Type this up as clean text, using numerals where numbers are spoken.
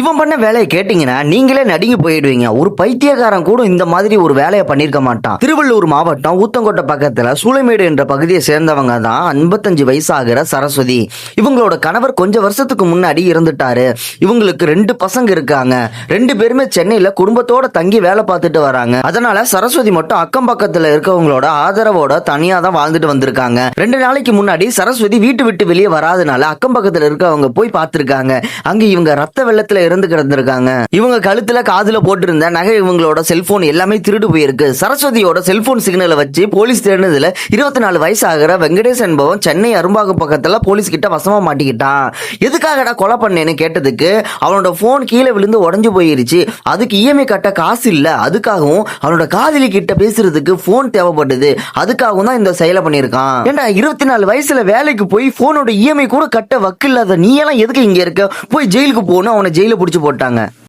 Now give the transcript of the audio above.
இவன் பண்ண வேலையை கேட்டீங்கன்னா நீங்களே நடுங்கி போயிடுவீங்க. ஒரு பைத்தியக்காரன் கூட இந்த மாதிரி ஒரு வேலையை பண்ணிருக்க மாட்டான். திருவள்ளூர் மாவட்டம் ஊத்தங்கோட்டை பக்கத்துல சூளைமேடு என்ற பகுதியை சேர்ந்தவங்க தான் 55 வயசாகிற சரஸ்வதி. இவங்களோட கணவர் கொஞ்சம் வருஷத்துக்கு முன்னாடி இறந்துட்டாரு. இவங்களுக்கு 2 பசங்க இருக்காங்க. 2 பேருமே சென்னையில குடும்பத்தோட தங்கி வேலை பார்த்துட்டு வராங்க. அதனால சரஸ்வதி மட்டும் அக்கம் பக்கத்துல இருக்கவங்களோட ஆதரவோட தனியா தான் வாழ்ந்துட்டு வந்திருக்காங்க. 2 நாளைக்கு முன்னாடி சரஸ்வதி வீட்டு விட்டு வெளியே வராதனால அக்கம் பக்கத்துல இருக்கவங்க போய் பார்த்திருக்காங்க. அங்க இவங்க ரத்த வெள்ளத்துல இருந்து கிடந்திருக்காங்க. இவங்க கழுத்துல காதுல போட்டிருந்த நகை, இவங்களோட செல்போன் எல்லாமே திருடு போயிருக்கு. சரஸ்வதியோட செல்போன் சிக்னலை வச்சு போலீஸ் தேடினதுல 24 வயசு ஆகிற வெங்கடேஷ் என்பவன் சென்னை அரும்பாக்கம் பக்கத்துல போலீஸ் கிட்ட வசமா மாட்டிக்கிட்டான். எதுக்காகடா கொலை பண்ணேன்னு கேட்டதுக்கு அவனோட போன் கீழே விழுந்து உடஞ்சு போயிருச்சு, அதுக்கு இஎம்ஐ கட்ட காசு இல்ல, அதுக்காகவும் அவனோட காதலி கிட்ட பேசுறதுக்கு போன் தேவைப்பட்டது, அதுக்காகவும் தான் இந்த செயலை பண்ணிருக்கான். ஏண்டா 24 வயசுல வேலைக்கு போய் போனோட இஎம்ஐ கூட கட்ட வக்கு இல்லாத நீ எல்லாம் எதுக்கு இங்க இருக்க? போய் ஜெயிலுக்கு போகணும். அவனை ஜெயில புடிச்சு போட்டாங்க.